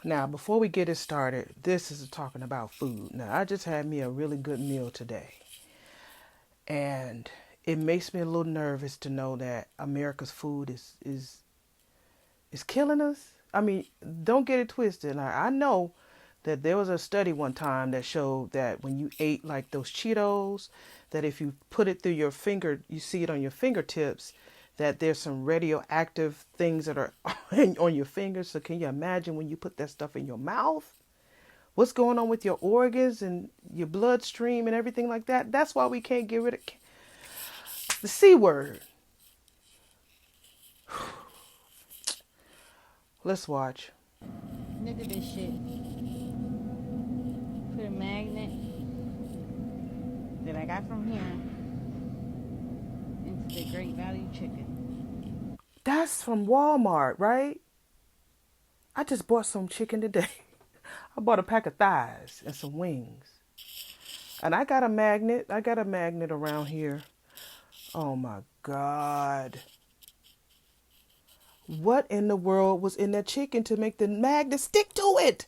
Now, before we get it started, this is talking about food. Now, I just had me a really good meal today. And it makes me a little nervous to know that America's food is killing us. I mean, don't get it twisted. I know that there was a study one time that showed that when you ate like those Cheetos, that if you put it through your finger, you see it on your fingertips, that there's some radioactive things that are on your fingers. So can you imagine when you put that stuff in your mouth? What's going on with your organs and your bloodstream and everything like that? That's why we can't get rid of the C word. Let's watch. Look at this shit. Put a magnet that I got from here into the Great Value Chicken. That's from Walmart, right? I just bought some chicken today. I bought a pack of thighs and some wings. And I got a magnet. I got a magnet around here. Oh my God. What in the world was in that chicken to make the magnet stick to it?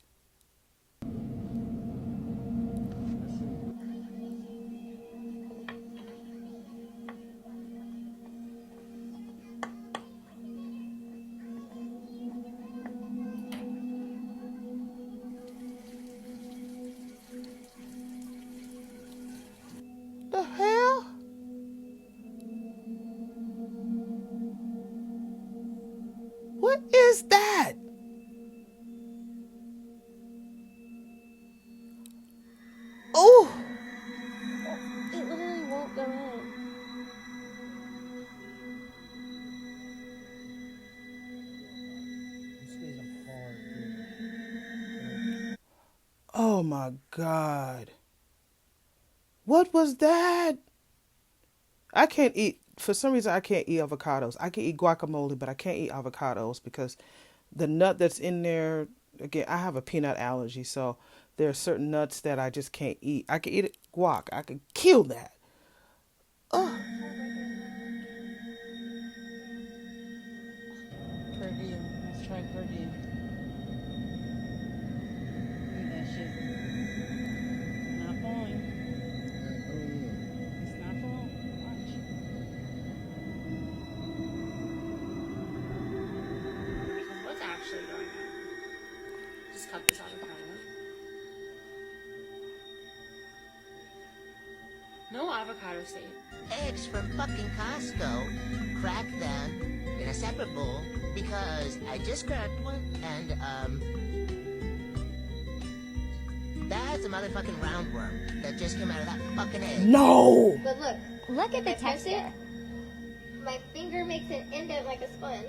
The hell? What is that? Oh, It literally won't go in. oh my God. What was that? I can't eat, for some reason, I can't eat avocados. I can eat guacamole, but I can't eat avocados because the nut that's in there, again, I have a peanut allergy. So there are certain nuts that I just can't eat. I can eat it, guac. I can kill that. Oh, Purdue. Let's try Purdue. Look at that shit. Not falling. It's not falling. Watch. What's actually going on? Just cut this avocado. No avocado state. Eggs from fucking Costco, crack them in a separate bowl because I just grabbed one and that's a motherfucking roundworm that just came out of that fucking egg. no. But look, Look at the I press it, texture. my finger makes an indent like a sponge,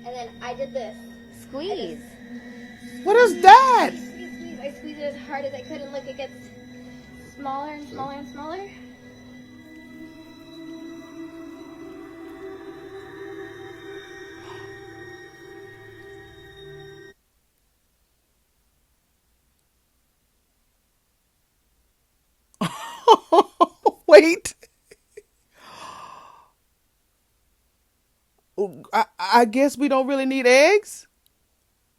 and then I did this. Squeeze. What is that? Squeeze. I squeeze it as hard as I could, and look, it gets smaller and smaller and smaller. Wait. I guess we don't really need eggs.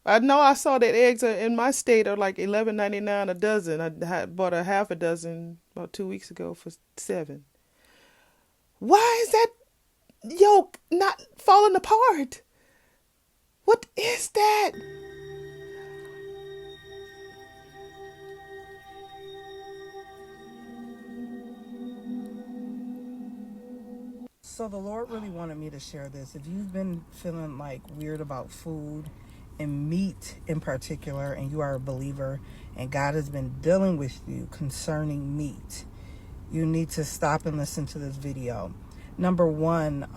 I know I saw that eggs are in my state are like $11.99 a dozen. I had bought a half a dozen about 2 weeks ago for $7. Why is that yolk not falling apart? What is that? So the Lord really wanted me to share this. If you've been feeling like weird about food and meat in particular, and you are a believer and God has been dealing with you concerning meat, you need to stop and listen to this video. Number one,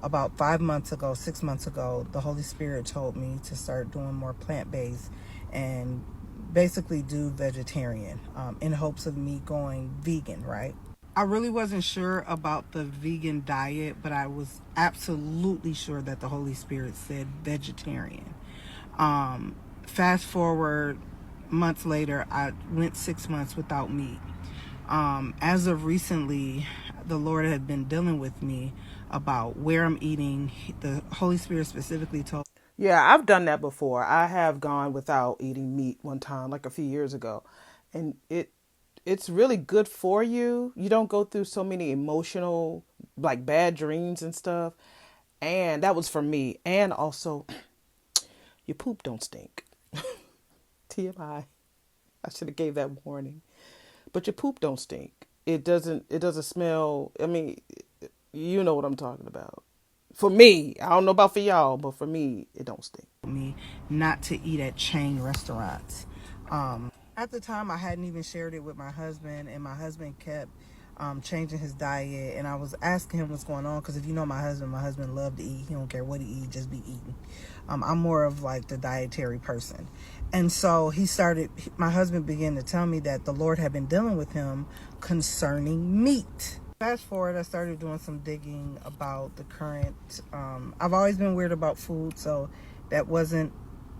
about 5 months ago, 6 months ago, the Holy Spirit told me to start doing more plant-based and basically do vegetarian in hopes of me going vegan, right? I really wasn't sure about the vegan diet, but I was absolutely sure that the Holy Spirit said vegetarian. Fast forward months later, I went 6 months without meat. As of recently, the Lord had been dealing with me about where I'm eating. The Holy Spirit specifically told Yeah, I've done that before. I have gone without eating meat one time, like a few years ago, and it's really good for you. You don't go through so many emotional, like bad dreams and stuff. And that was for me. And also, your poop don't stink. TMI. I should have gave that warning. But your poop don't stink. It doesn't smell. I mean, you know what I'm talking about. For me, I don't know about for y'all, but for me, it don't stink. Me not to eat at chain restaurants. At the time, I hadn't even shared it with my husband, and my husband kept changing his diet. And I was asking him what's going on, because if you know my husband loved to eat. He don't care what he eat, just be eating. I'm more of like the dietary person. And so my husband began to tell me that the Lord had been dealing with him concerning meat. Fast forward, I started doing some digging about the current. I've always been weird about food, so that wasn't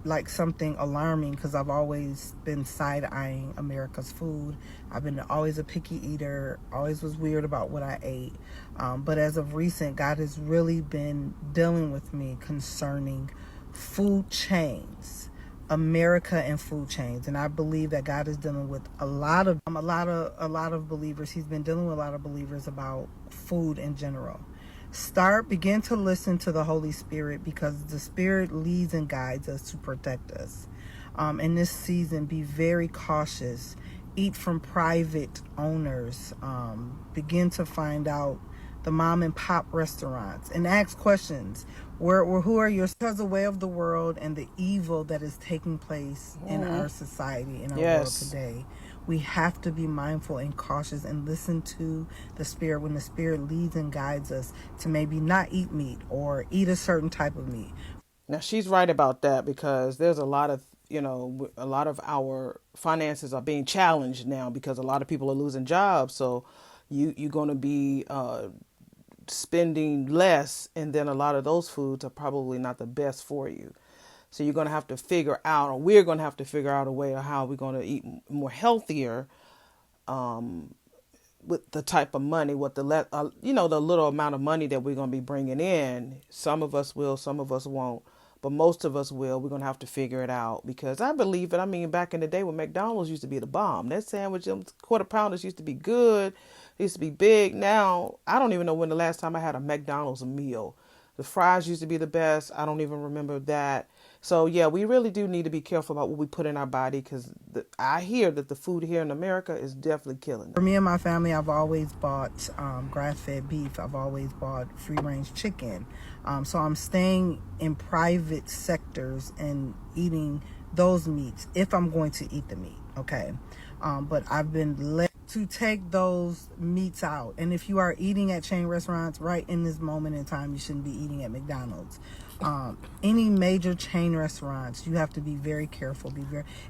like something alarming, because I've always been side-eyeing America's food. I've been always a picky eater, always was weird about what I ate. But as of recent, God has really been dealing with me concerning food chains, America and food chains. And I believe that God is dealing with a lot of believers. He's been dealing with a lot of believers about food in general. Begin to listen to the Holy Spirit, because the Spirit leads and guides us to protect us. In this season, be very cautious. Eat from private owners. Begin to find out the mom and pop restaurants and ask questions. Who are your, because the way of the world and the evil that is taking place in our society, in our world today. We have to be mindful and cautious and listen to the Spirit when the Spirit leads and guides us to maybe not eat meat or eat a certain type of meat. Now she's right about that, because there's a lot of, a lot of our finances are being challenged now because a lot of people are losing jobs. So you're going to be spending less, and then a lot of those foods are probably not the best for you. So you're going to have to figure out, or we're going to have to figure out a way of how we're going to eat more healthier, with the type of money, what the the little amount of money that we're going to be bringing in. Some of us will, some of us won't, but most of us will. We're going to have to figure it out, because I believe it. I mean, back in the day when McDonald's used to be the bomb, that sandwich, them quarter pounders used to be good. It used to be big. Now, I don't even know when the last time I had a McDonald's meal. The fries used to be the best. I don't even remember that. So, yeah, we really do need to be careful about what we put in our body, because I hear that the food here in America is definitely killing For them. me and my family, I've always bought grass-fed beef. I've always bought free-range chicken. So I'm staying in private sectors and eating those meats if I'm going to eat the meat, okay? But I've been led to take those meats out. And if you are eating at chain restaurants right in this moment in time, you shouldn't be eating at McDonald's. Any major chain restaurants, you have to be very careful.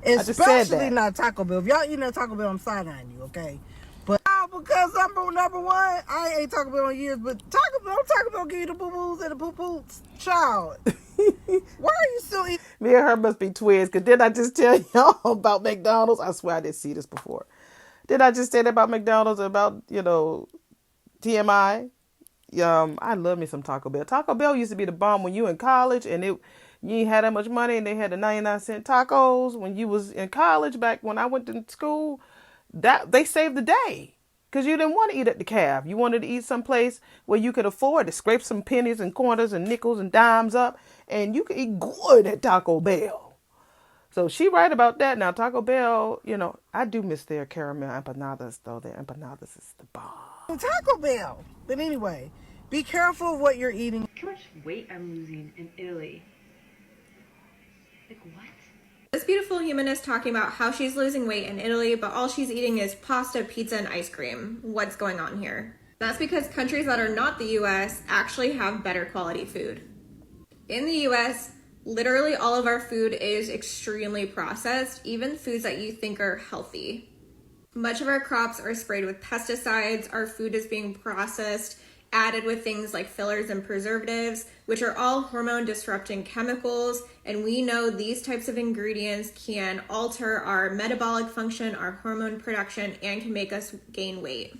Especially not Taco Bell. If y'all eating at Taco Bell, I'm side-eyeing you, okay? But because number one, I ain't Taco Bell in years, but Taco Bell give you the boo-boos and the poo-poos. Child, why are you still eating? Me and her must be twins, because did I just tell y'all about McDonald's? I swear I didn't see this before. Did I just say that about McDonald's, about, TMI? I love me some Taco Bell. Taco Bell used to be the bomb when you in college, and you ain't had that much money, and they had the 99-cent tacos when you was in college. Back when I went to school, that they saved the day, because you didn't want to eat at the caf. You wanted to eat someplace where you could afford to scrape some pennies and quarters and nickels and dimes up, and you could eat good at Taco Bell. So she right about that. Now Taco Bell, I do miss their caramel empanadas, though. Their empanadas is the bomb. Taco Bell. But anyway, be careful of what you're eating. Look how much weight I'm losing in Italy. Like, what? This beautiful human is talking about how she's losing weight in Italy, but all she's eating is pasta, pizza, and ice cream. What's going on here? That's because countries that are not the US actually have better quality food. In the US, literally all of our food is extremely processed, even foods that you think are healthy. Much of our crops are sprayed with pesticides, our food is being processed, added with things like fillers and preservatives, which are all hormone disrupting chemicals, and we know these types of ingredients can alter our metabolic function, our hormone production, and can make us gain weight.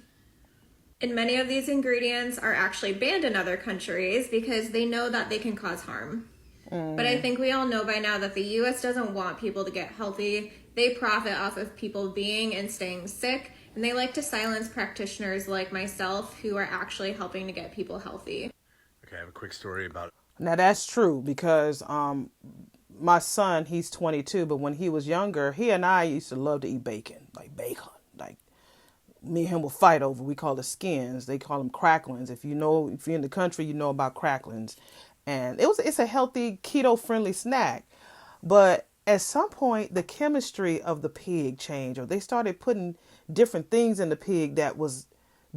And many of these ingredients are actually banned in other countries because they know that they can cause harm. But I think we all know by now that the US doesn't want people to get healthy. They profit off of people being and staying sick, and they like to silence practitioners like myself who are actually helping to get people healthy. Okay, I have a quick story about. Now that's true because my son, he's 22, but when he was younger, he and I used to love to eat bacon, like bacon. Like me and him will fight over. We call it skins. They call them cracklings. If you're in the country, you know about cracklings. And it's a healthy keto friendly snack. But at some point, the chemistry of the pig changed, or they started putting different things in the pig that was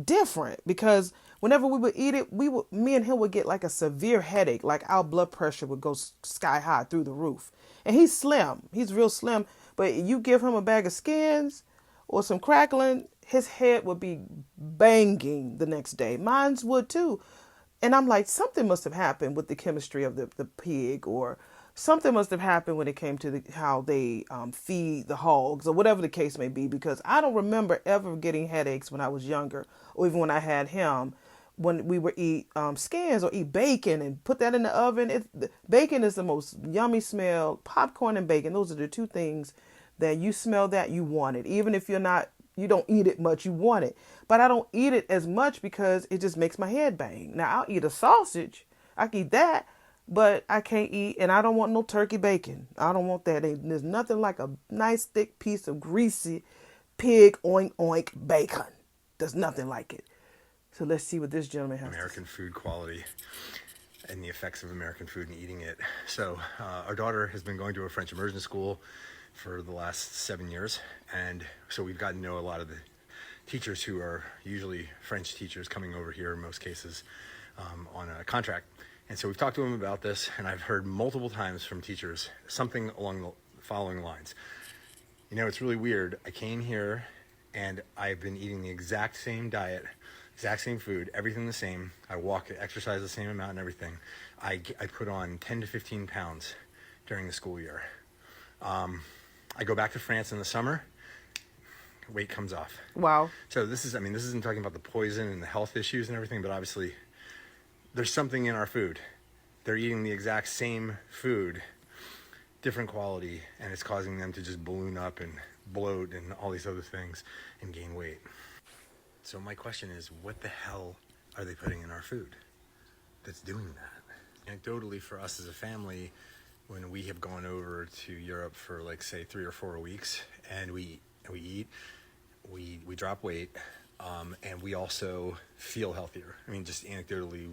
different because whenever we would eat it, me and him would get like a severe headache, like our blood pressure would go sky high through the roof. And he's slim, he's real slim, but you give him a bag of skins or some crackling, his head would be banging the next day. Mine's would too. And I'm like, something must have happened with the chemistry of the pig, or something must have happened when it came to how they feed the hogs, or whatever the case may be, because I don't remember ever getting headaches when I was younger, or even when I had him, when we would eat skins or eat bacon and put that in the oven. Bacon is the most yummy smell. Popcorn and bacon, those are the two things that you smell that you want it. Even if you don't eat it much, you want it. But I don't eat it as much because it just makes my head bang. Now, I'll eat a sausage. I can eat that, but I can't eat, and I don't want no turkey bacon. I don't want that. There's nothing like a nice thick piece of greasy pig oink oink bacon. There's nothing like it. So let's see what this gentleman has American food quality and the effects of American food and eating it. So our daughter has been going to a French immersion school for the last 7 years, and so we've gotten to know a lot of the teachers who are usually French teachers coming over here in most cases on a contract. And so we've talked to them about this, and I've heard multiple times from teachers something along the following lines. You know, it's really weird. I came here and I've been eating the exact same diet, exact same food, everything the same. I walk, exercise the same amount and everything. I put on 10 to 15 pounds during the school year. I go back to France in the summer, weight comes off. Wow. So this isn't talking about the poison and the health issues and everything, but obviously there's something in our food. They're eating the exact same food, different quality, and it's causing them to just balloon up and bloat and all these other things and gain weight. So my question is, what the hell are they putting in our food that's doing that? Anecdotally, for us as a family, when we have gone over to Europe for like say 3 or 4 weeks and we eat, we drop weight, and we also feel healthier. I mean, just anecdotally,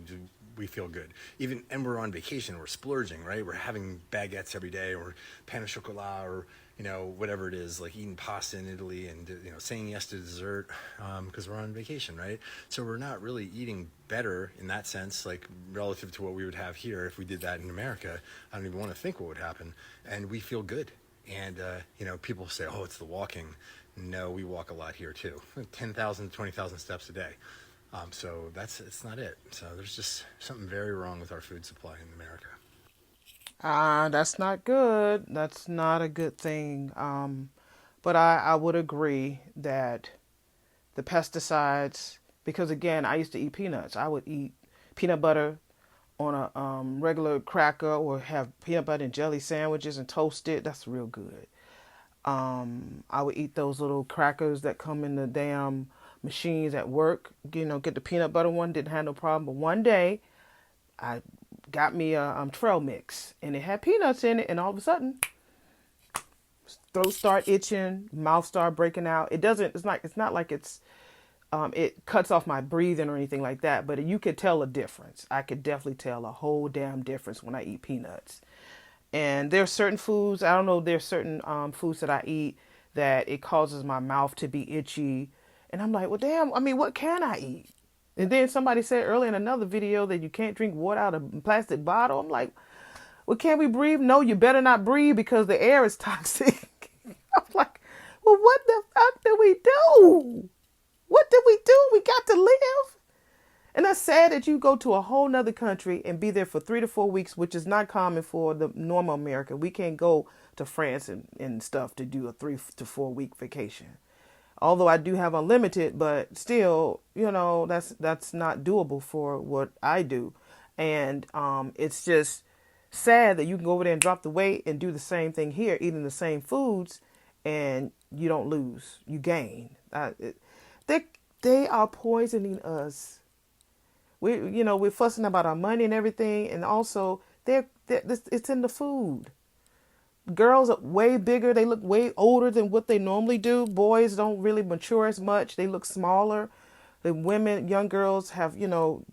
we feel good. And we're on vacation, we're splurging, right? We're having baguettes every day, or pain au chocolat, or whatever it is, like eating pasta in Italy, and saying yes to dessert because we're on vacation, right? So we're not really eating better in that sense, like relative to what we would have here if we did that in America. I don't even want to think what would happen. And we feel good. And people say, oh, it's the walking. No, we walk a lot here too, 10,000 to 20,000 steps a day. So it's not it. So there's just something very wrong with our food supply in America. That's not good. That's not a good thing. But I would agree that the pesticides, because again, I used to eat peanuts. I would eat peanut butter on a regular cracker, or have peanut butter and jelly sandwiches and toast it. That's real good. I would eat those little crackers that come in the damn machines at work. Get the peanut butter one. Didn't have no problem. But one day, I got me a trail mix, and it had peanuts in it, and all of a sudden, throat start itching, mouth start breaking out. It's not like it cuts off my breathing or anything like that, but you could tell a difference. I could definitely tell a whole damn difference when I eat peanuts. And there's certain foods, I don't know, there's certain foods that I eat that it causes my mouth to be itchy. And I'm like, well, damn, what can I eat? And then somebody said earlier in another video that you can't drink water out of a plastic bottle. I'm like, well, can we breathe? No, you better not breathe because the air is toxic. I'm like, well, what the fuck did we do? What did we do? We got to live. And that's sad that you go to a whole nother country and be there for 3 to 4 weeks, which is not common for the normal American. We can't go to France and stuff to do a 3 to 4 week vacation. Although I do have unlimited, but still, that's not doable for what I do. And it's just sad that you can go over there and drop the weight and do the same thing here, eating the same foods, and you don't lose, you gain. They are poisoning us. We're fussing about our money and everything, and also it's in the food. Girls are way bigger. They look way older than what they normally do. Boys don't really mature as much. They look smaller. The women, young girls have,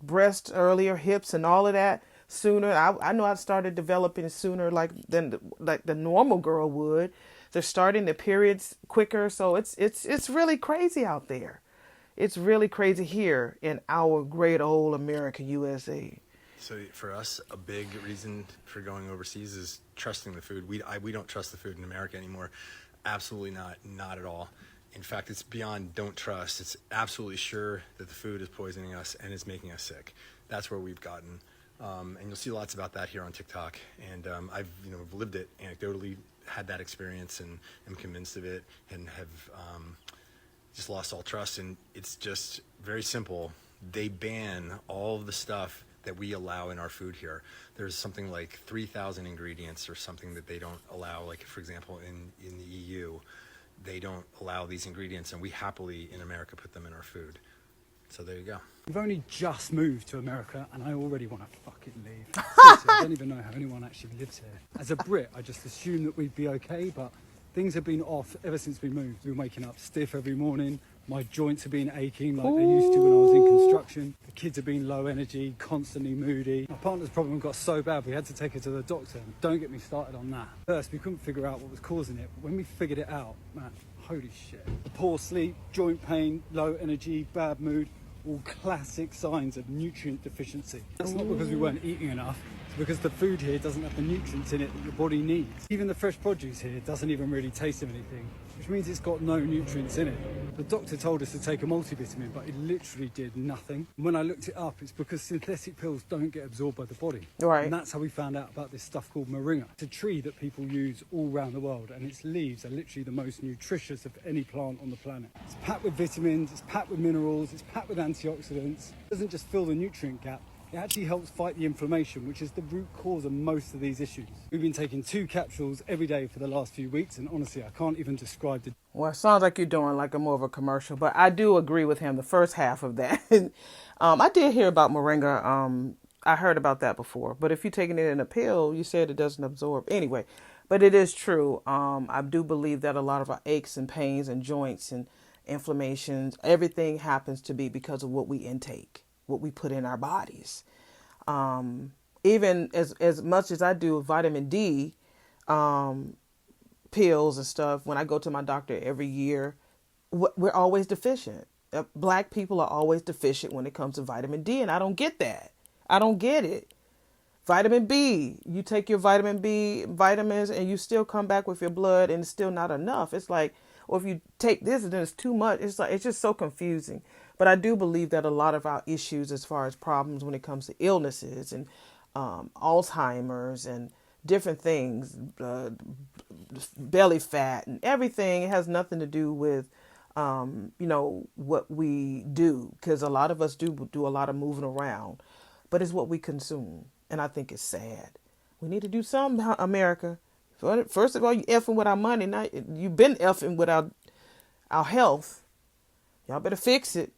breasts earlier, hips and all of that sooner. I know I started developing sooner than the normal girl would. They're starting the periods quicker. So it's really crazy out there. It's really crazy here in our great old America, USA. So for us, a big reason for going overseas is trusting the food. We don't trust the food in America anymore. Absolutely not at all. In fact, it's beyond don't trust. It's absolutely sure that the food is poisoning us and is making us sick. That's where we've gotten. And you'll see lots about that here on TikTok. And I've lived it anecdotally, had that experience, and am convinced of it, and have just lost all trust. And it's just very simple. They ban all of the stuff that we allow in our food here. There's something like 3,000 ingredients or something that they don't allow. Like, for example, in the EU, they don't allow these ingredients, and we happily in America put them in our food. So there you go. We've only just moved to America and I already want to fucking leave. Seriously, I don't even know how anyone actually lives here. As a Brit, I just assumed that we'd be okay, but things have been off ever since we moved. We've been waking up stiff every morning. My joints have been aching like they used to when I was in construction. The kids have been low energy, constantly moody. My partner's problem got so bad we had to take her to the doctor. Don't get me started on that. First, we couldn't figure out what was causing it. When we figured it out, man, holy shit. Poor sleep, joint pain, low energy, bad mood, all classic signs of nutrient deficiency. That's not because we weren't eating enough. It's because the food here doesn't have the nutrients in it that your body needs. Even the fresh produce here doesn't even really taste of anything, which means it's got no nutrients in it. The doctor told us to take a multivitamin, but it literally did nothing. And when I looked it up, it's because synthetic pills don't get absorbed by the body. Right. And that's how we found out about this stuff called moringa. It's a tree that people use all around the world, and its leaves are literally the most nutritious of any plant on the planet. It's packed with vitamins, it's packed with minerals, it's packed with antioxidants. It doesn't just fill the nutrient gap, it actually helps fight the inflammation, which is the root cause of most of these issues. We've been taking 2 capsules every day for the last few weeks, and honestly, I can't even describe the... Well, it sounds like you're doing like a more of a commercial, but I do agree with him, the first half of that. I did hear about moringa. I heard about that before, but if you're taking it in a pill, you said it doesn't absorb. Anyway, but it is true. I do believe that a lot of our aches and pains and joints and inflammations, everything happens to be because of what we intake, what we put in our bodies. Even as much as I do vitamin D pills and stuff, when I go to my doctor every year, we're always deficient. Black people are always deficient when it comes to vitamin D, and I don't get that. I don't get it. Vitamin B, you take your vitamin B vitamins and you still come back with your blood and it's still not enough. It's like, or if you take this and then it's too much, it's just so confusing. But I do believe that a lot of our issues as far as problems when it comes to illnesses and Alzheimer's and different things, belly fat and everything, has nothing to do with, what we do. Because a lot of us do a lot of moving around, but it's what we consume. And I think it's sad. We need to do something, America. First of all, you effing with our money. Now you've been effing with our health. Y'all better fix it.